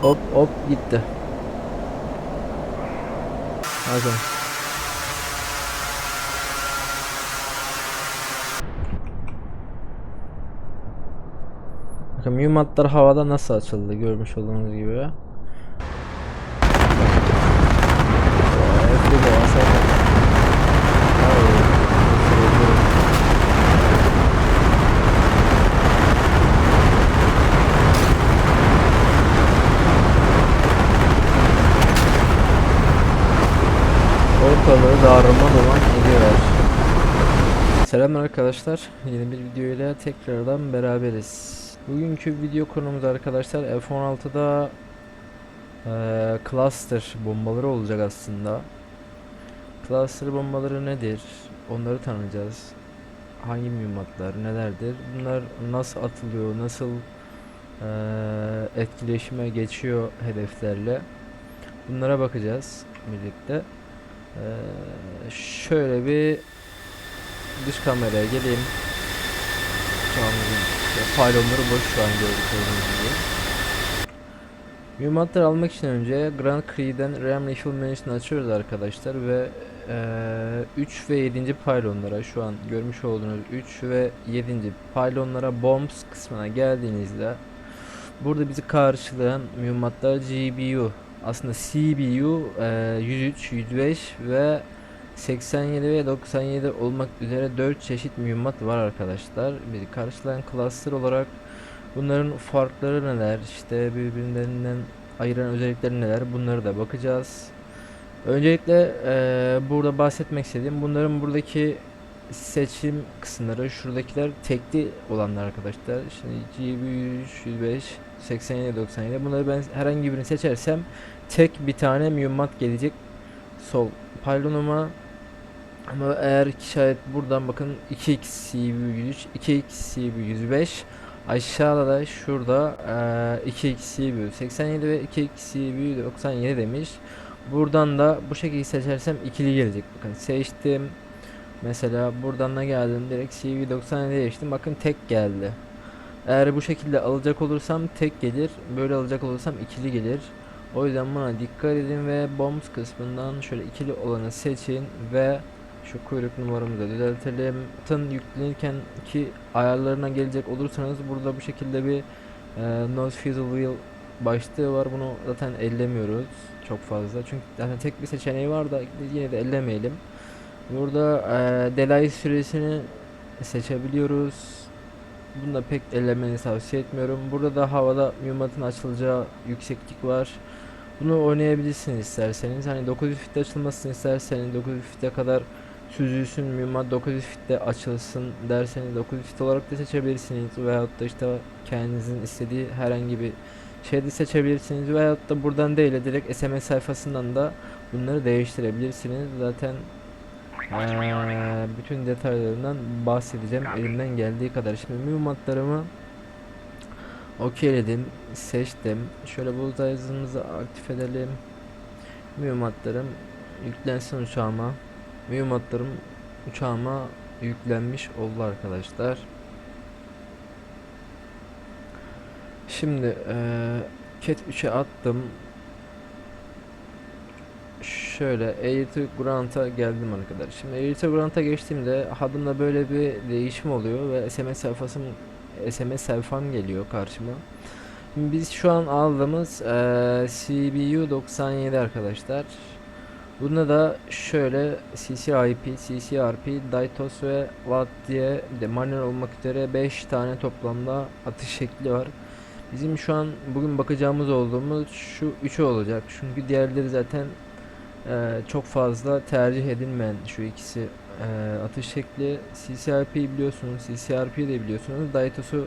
Hop hop gitti. Hadi. Bakın mühimmatlar havada nasıl açıldı görmüş olduğunuz gibi. Ortalığı darma duman ediyor. Selam arkadaşlar. Yeni bir video ile tekrardan beraberiz. Bugünkü video konumuz arkadaşlar F-16'da cluster bombaları olacak aslında. Cluster bombaları nedir? Onları tanıyacağız. Hangi mühimmatlar, nelerdir? Bunlar nasıl atılıyor, nasıl etkileşime geçiyor hedeflerle? Bunlara bakacağız birlikte. Şöyle bir dış kameraya geleyim. Şu an pylonları boş şu an gördüğünüz gibi. Mühimmatları almak için önce Grand Cree'den RAM Rifle menüsünü açıyoruz arkadaşlar ve 3 ve 7. pylonlara, şu an görmüş olduğunuz 3 ve 7. pylonlara bombs kısmına geldiğinizde burada bizi karşılayan mühimmatlar GBU, aslında CBU 103, 105 ve 87 ve 97 olmak üzere 4 çeşit mühimmat var arkadaşlar. Bizi karşılayan cluster olarak bunların farkları neler, işte birbirlerinden ayıran özellikleri neler, bunları da bakacağız. Öncelikle burada bahsetmek istediğim bunların buradaki seçim kısımları, şuradakiler tekli olanlar arkadaşlar. Şimdi GB100, 105, 87, 97, bunları ben herhangi birini seçersem tek bir tane mühimmat gelecek sol pylonuma. Ama eğer şayet buradan bakın 2x CB103, 2x CB105, aşağıda da şurada 2x CB87 ve 2x CB97 demiş. Buradan da bu şekilde seçersem ikili gelecek. Bakın seçtim. Mesela buradan da geldim, direkt CV97'ye geçtim. Bakın tek geldi. Eğer bu şekilde alacak olursam tek gelir. Böyle alacak olursam ikili gelir. O yüzden buna dikkat edin ve bombs kısmından şöyle ikili olanı seçin ve şu kuyruk numaramızı da düzeltelim. Tın yüklenirken ki ayarlarına gelecek olursanız burada bu şekilde bir not feasible wheel başlığı var. Bunu zaten ellemiyoruz çok fazla. Çünkü zaten tek bir seçeneği var da yine de ellemeyelim. Burada delay süresini seçebiliyoruz. Bunu da pek ellemeni tavsiye etmiyorum. Burada da havada mühimmatın açılacağı yükseklik var. Bunu oynayabilirsiniz isterseniz. Hani 900 fitte açılmasını isterseniz 900 fitte kadar süzülsün mühimmat, 900 fitte açılsın derseniz 900 fit olarak da seçebilirsiniz. Veyahut da işte kendinizin istediği herhangi bir şeyde seçebilirsiniz. Veyahut da buradan değil direkt SMS sayfasından da bunları değiştirebilirsiniz. Zaten bütün detaylarından bahsedeceğim elimden geldiği kadar. Şimdi mühimmatlarımı okeyledim, seçtim. Şöyle bullseye hızımızı aktif edelim. Mühimmatlarım yüklensin uçağıma. Mühimmatlarım uçağıma yüklenmiş oldu arkadaşlar. Şimdi Cat 3'e attım. Şöyle Air to Grant'a geldim arkadaşlar. Şimdi Air to Grant'a geçtiğimde hadımda böyle bir değişim oluyor ve SMS sayfam geliyor karşıma. Şimdi biz şu an aldığımız CBU 97 arkadaşlar. Bunda da şöyle CCIP, CCRP, DITOS ve Watt diye bir de manuel olmak üzere 5 tane toplamda atış şekli var. Bizim şu an bugün bakacağımız olduğumuz şu üçü olacak. Çünkü diğerleri zaten çok fazla tercih edilmeyen şu ikisi atış şekli. CCRP'yi biliyorsunuz, CCRP'yi de biliyorsunuz. Daitos'u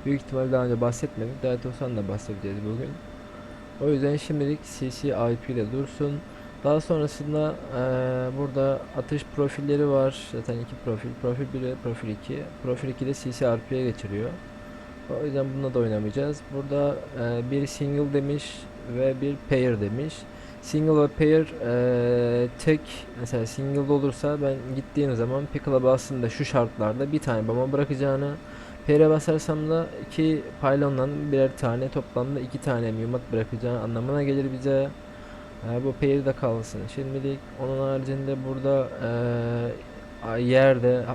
büyük ihtimalle daha önce bahsetmedik. Daitos'tan da bahsedeceğiz bugün. O yüzden şimdilik CCIP ile dursun. Daha sonrasında burada atış profilleri var. Zaten iki profil. Profil 1 ve profil 2. Profil 2 de CCRP'ye geçiriyor. O yüzden bununla da oynamayacağız. Burada bir single demiş ve bir pair demiş. Single ve pair tek, mesela single olursa ben gittiğim zaman pickle'a bastığımda şu şartlarda bir tane bomba bırakacağını, P'ye basarsam da iki pylondan birer tane, toplamda iki tane mühimmat bırakacağı anlamına gelir bize. Bu pair de kalsın şimdilik. Onun haricinde burada yerde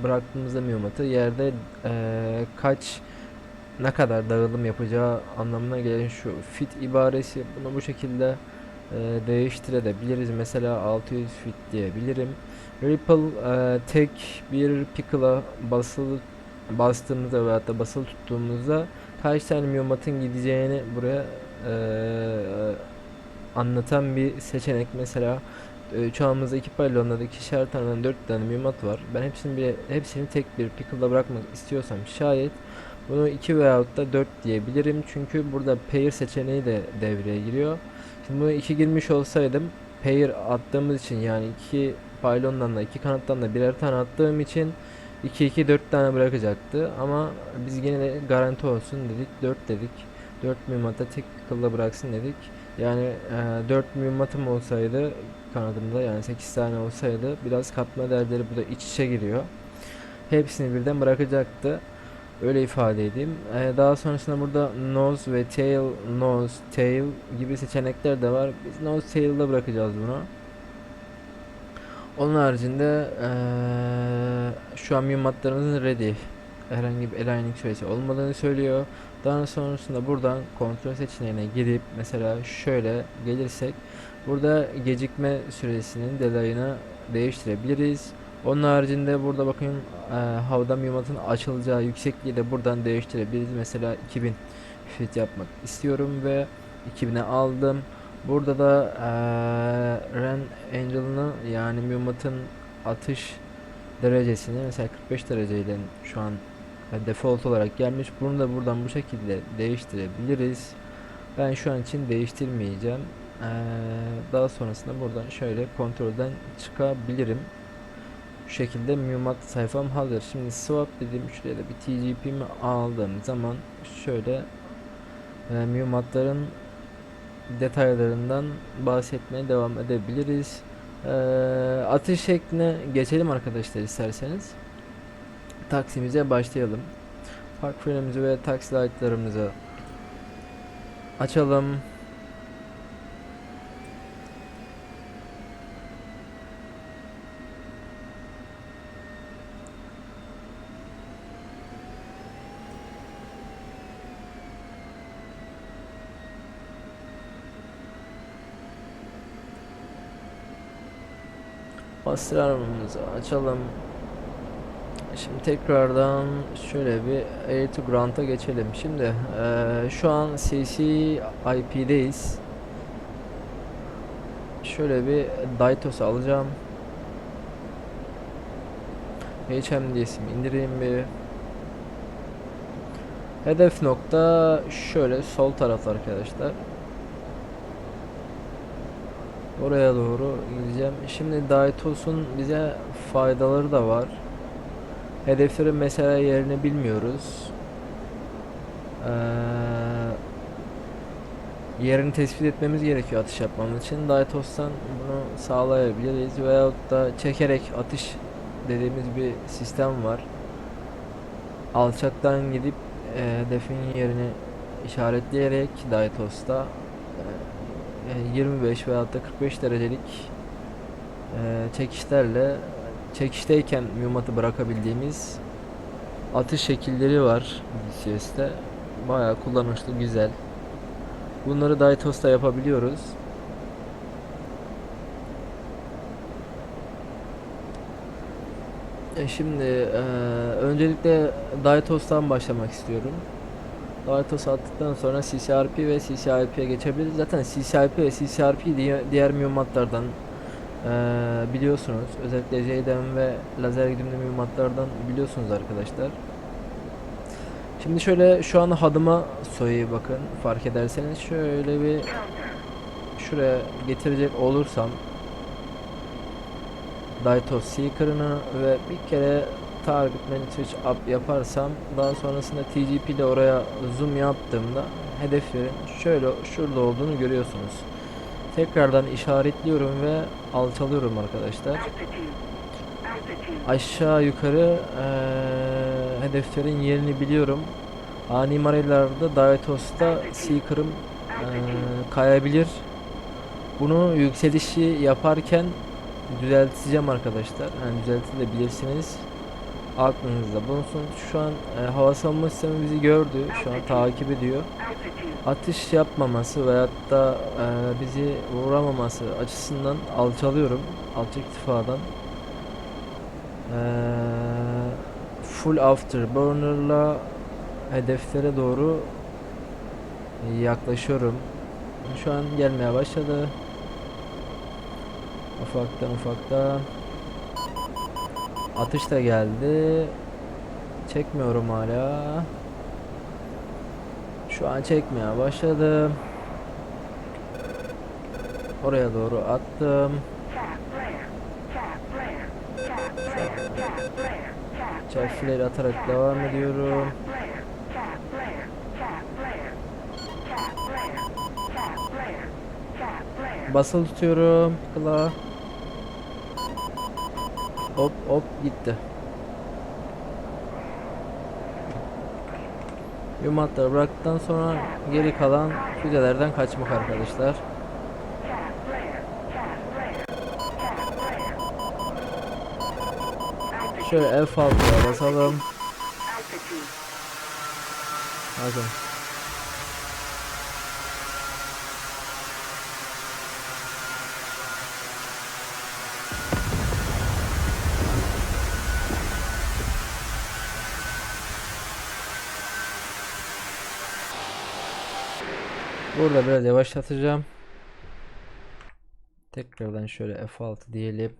bıraktığımızda mühimmatı yerde kaç ne kadar dağılım yapacağı anlamına gelen şu fit ibaresi, bunu bu şekilde değiştirebiliriz. Mesela 600 fit diyebilirim. Ripple tek bir pickle'a bastığımızda veya da basılı tuttuğumuzda kaç tane mühimmatın gideceğini buraya anlatan bir seçenek. Mesela uçağımızda iki pylonda da ikişer tane 4 tane mühimmat var. Ben hepsini tek bir pickle'da bırakmak istiyorsam şayet bunu 2 veyahut da 4 diyebilirim. Çünkü burada pair seçeneği de devreye giriyor. Şimdi bunu 2 girmiş olsaydım, pair attığımız için, yani iki pylondan da iki kanattan da birer tane attığım için 2 2 4 tane bırakacaktı. Ama biz yine de garanti olsun dedik, 4 dedik. 4 mühimmata tek pickle'da bıraksın dedik. Yani 4 mühimmatım olsaydı kanadımda, yani 8 tane olsaydı, biraz katma değerleri burada iç içe giriyor. Hepsini birden bırakacaktı. Öyle ifade edeyim. Daha sonrasında burada nose ve tail, nose, tail gibi seçenekler de var. Biz nose tail'da bırakacağız bunu. Onun haricinde şu an mühimmatlarımızın ready. Herhangi bir aligning süresi olmadığını söylüyor. Daha sonrasında buradan kontrol seçeneğine girip mesela şöyle gelirsek, burada gecikme süresinin delayını değiştirebiliriz. Onun haricinde burada bakın havada mühimmatın açılacağı yüksekliği de buradan değiştirebiliriz. Mesela 2000 fit yapmak istiyorum ve 2000'e aldım. Burada da Ren Angel'ını, yani mühimmatın atış derecesini mesela 45 dereceyle şu an default olarak gelmiş. Bunu da buradan bu şekilde değiştirebiliriz. Ben şu an için değiştirmeyeceğim. Daha sonrasında buradan şöyle kontrolden çıkabilirim. Şu şekilde mühimmat sayfam hazır. Şimdi swap dediğim, şuraya da bir TGP'mi aldığım zaman şöyle mühimmatların detaylarından bahsetmeye devam edebiliriz. Atış şekline geçelim arkadaşlar isterseniz. Taksimize başlayalım. Park frenimizi ve taksi light'larımızı açalım. Bastır armamızı açalım. Şimdi tekrardan şöyle bir Air to Ground'a geçelim. Şimdi şu an CCIP'deyiz. Şöyle bir Daitos alacağım. HMDS'imi indireyim bir. Hedef nokta şöyle sol taraf arkadaşlar. Oraya doğru gideceğim. Şimdi Daitos'un bize faydaları da var. Hedeflerin mesela yerini bilmiyoruz. Yerini tespit etmemiz gerekiyor atış yapmamız için. Daitos'tan bunu sağlayabiliriz veyahut da çekerek atış dediğimiz bir sistem var. Alçaktan gidip hedefin yerini işaretleyerek Daitos'ta 25 veyahut da 45 derecelik çekişlerle çekişteyken mühimmatı bırakabildiğimiz atış şekilleri var DCS'te. Bayağı kullanışlı, güzel. Bunları Daitos'ta yapabiliyoruz. Şimdi öncelikle Daitos'tan başlamak istiyorum. Daitos attıktan sonra CCRP ve CCIP'ye geçebiliriz. Zaten CCIP ve CCRP diğer mühimmatlardan biliyorsunuz. Özellikle JDM ve lazer güdümlü mühimmatlardan biliyorsunuz arkadaşlar. Şimdi şöyle şu an hadıma soyayı bakın, fark ederseniz şöyle bir şuraya getirecek olursam Daitos Seeker'ını ve bir kere Target Menu Switch Up yaparsam, daha sonrasında TGP ile oraya zoom yaptığımda hedeflerin şöyle şurada olduğunu görüyorsunuz. Tekrardan işaretliyorum ve alçalıyorum arkadaşlar. Aşağı yukarı hedeflerin yerini biliyorum. Ani manevralarda Davetos'ta Seeker'ım kayabilir. Bunu yükselişi yaparken düzelteceğim arkadaşlar. Yani düzeltebilirsiniz. Aklınızda bulunsun. Şu an hava savunma sistemi bizi gördü. Şu an takip ediyor. Atış yapmaması veyahut da bizi vuramaması açısından alçalıyorum. Alçak irtifadan. Full afterburner'la hedeflere doğru yaklaşıyorum. Şu an gelmeye başladı. Ufaktan. Atış da geldi. Çekmiyorum hala. Şu an çekmeye başladım. Oraya doğru attım. Çarp flare atarak devam ediyorum. Basılı tutuyorum. Kla. Hop gitti. Yumatları bıraktıktan sonra geri kalan füzelerden kaçmak arkadaşlar. Şöyle F6'ya basalım. Bakın. Burada biraz yavaşlatacağım. Tekrardan şöyle F6 diyelim.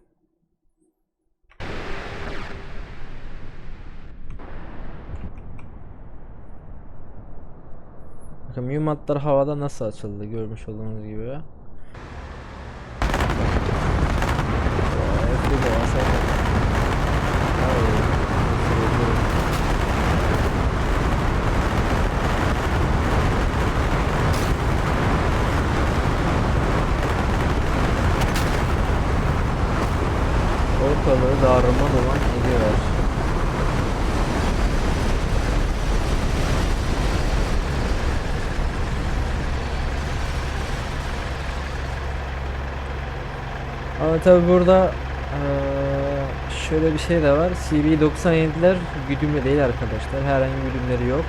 Bakın mühimmatlar havada nasıl açıldı görmüş olduğunuz gibi. F1'de basalım. Ortalığı darma duman ediyor. Ama tabi burada şöyle bir şey de var. CV97'ler güdümlü değil arkadaşlar. Herhangi bir güdümleri yok.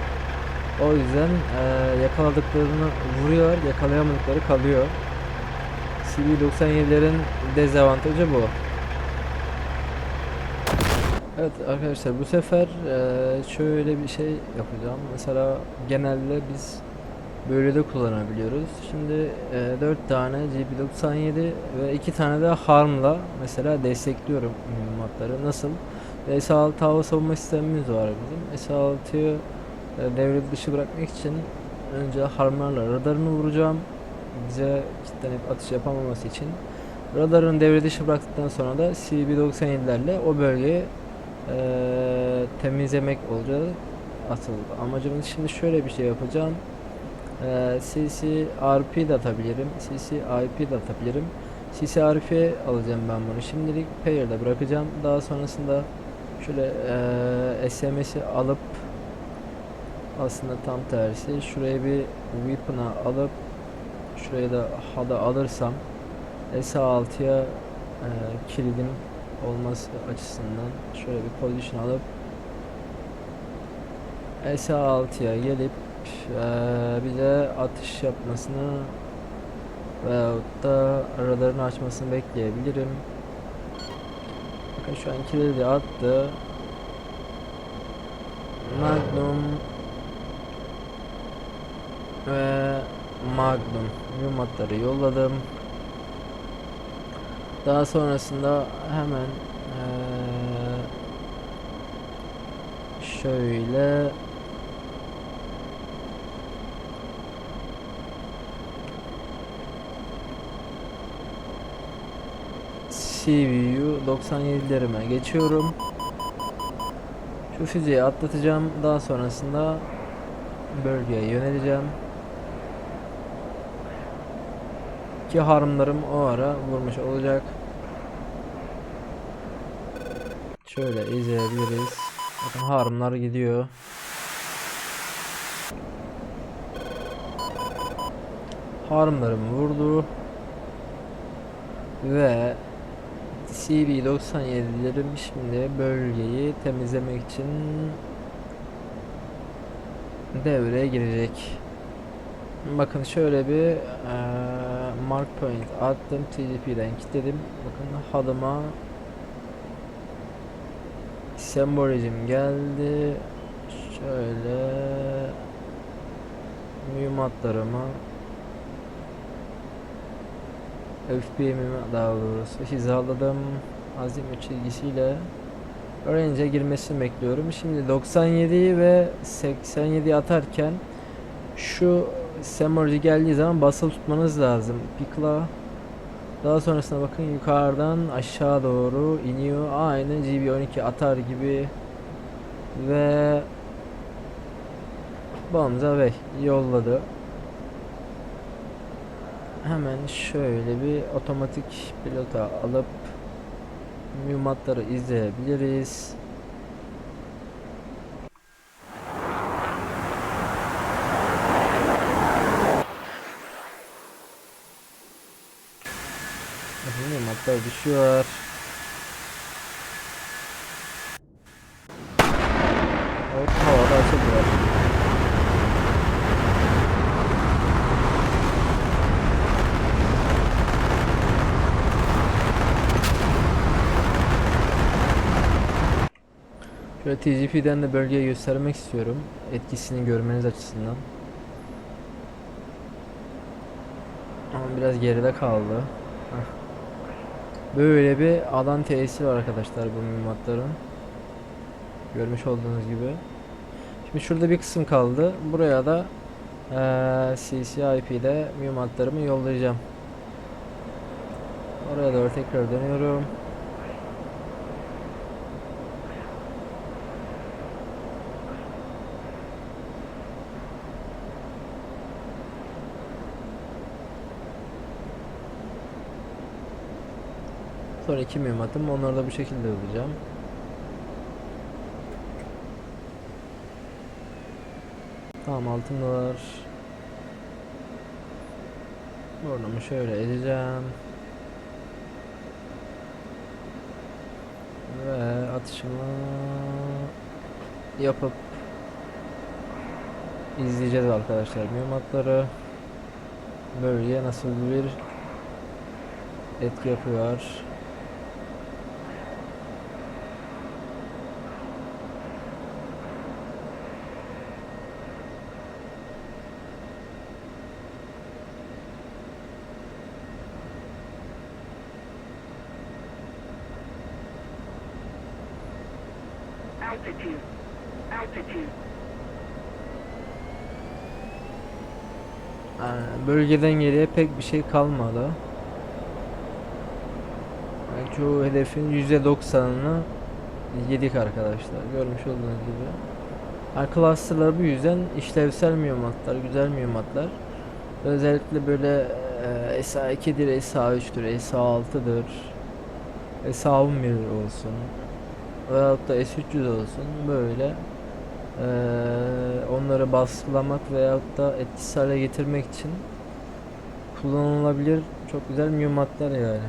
O yüzden yakaladıklarını vuruyor, yakalayamadıkları kalıyor. CV97'lerin dezavantajı bu. Evet arkadaşlar bu sefer şöyle bir şey yapacağım. Mesela genelde biz böyle de kullanabiliyoruz. Şimdi 4 tane GP97 ve 2 tane de Harm'la mesela destekliyorum mühimmatları. Nasıl? S6 hava savunma sistemimiz var bizim. S6'yı devre dışı bırakmak için önce Harm'larla radarını vuracağım. Bize kilitlenip atış yapamaması için. Radarını devre dışı bıraktıktan sonra da CB97'lerle o bölgeyi temizlemek olacak asıl amacımız. Şimdi şöyle bir şey yapacağım. CCRP de atabilirim. CCIP de atabilirim. CCRP alacağım ben bunu. Şimdilik Pair'de bırakacağım. Daha sonrasında şöyle SMS'i alıp aslında tam tersi şuraya bir weapon'a alıp şuraya da HUD'a alırsam S6'ya kilidim olması açısından şöyle bir pozisyon alıp S6'ya gelip bize atış yapmasını veyahut da radarını açmasını bekleyebilirim. Bakın şu an kilidi attı. Magnum ve Magnum mühimmatları yolladım. Daha sonrasında hemen şöyle CVU 97'lerime geçiyorum. Şu füzeyi atlatacağım. Daha sonrasında bölgeye yöneleceğim. Ki harmlarım o ara vurmuş olacak. Şöyle izleyebiliriz. Bakın harımlar gidiyor. Harımlarım vurdu. Ve CV97'lerim şimdi bölgeyi temizlemek için devreye girecek. Bakın şöyle bir mark point attım, TCP'den kilitledim. Bakın halıma sembolizm geldi. Şöyle mühimmatlarıma FPM'imi daha doğrusu hizaladım. Azimut çizgisiyle range'e girmesini bekliyorum. Şimdi 97'yi ve 87'yi atarken şu sembolizm geldiği zaman basılı tutmanız lazım. Pikla. Daha sonrasında bakın yukarıdan aşağı doğru iniyor. Aynı GB12 atar gibi ve Bonza Bey yolladı. Hemen şöyle bir otomatik pilota alıp mühimmatları izleyebiliriz. Mühimmatlar düşüyor. Hop, havada açıldılar. Şöyle TGP'den de bölgeyi göstermek istiyorum. Etkisini görmeniz açısından. Ama biraz geride kaldı. Heh. Böyle bir alan tesiri var arkadaşlar bu mühimmatların. Görmüş olduğunuz gibi. Şimdi şurada bir kısım kaldı. Buraya da CCIP'de mühimmatlarımı yollayacağım. Oraya doğru tekrar dönüyorum. Sonra iki mühimmatım, onları da bu şekilde yollayacağım. Tamam, altındalar. Burnumu şöyle edeceğim. Ve atışımı yapıp izleyeceğiz arkadaşlar mühimmatları. Bölgeye nasıl bir etki yapıyor. Altitude. Altitude. Bölgeden geriye pek bir şey kalmadı. Yani çoğu hedefin %90'ını yedik arkadaşlar. Görmüş olduğunuz gibi. Yani cluster'lar bu yüzden işlevsel mühimmatlar, güzel mühimmatlar. Özellikle böyle SA2'dir, SA3'tür, SA6'dır, SA11 olsun veyahut da S300 olsun, böyle onları baskılamak veyahut da etkisiz hale getirmek için kullanılabilir çok güzel mühimmatlar yani.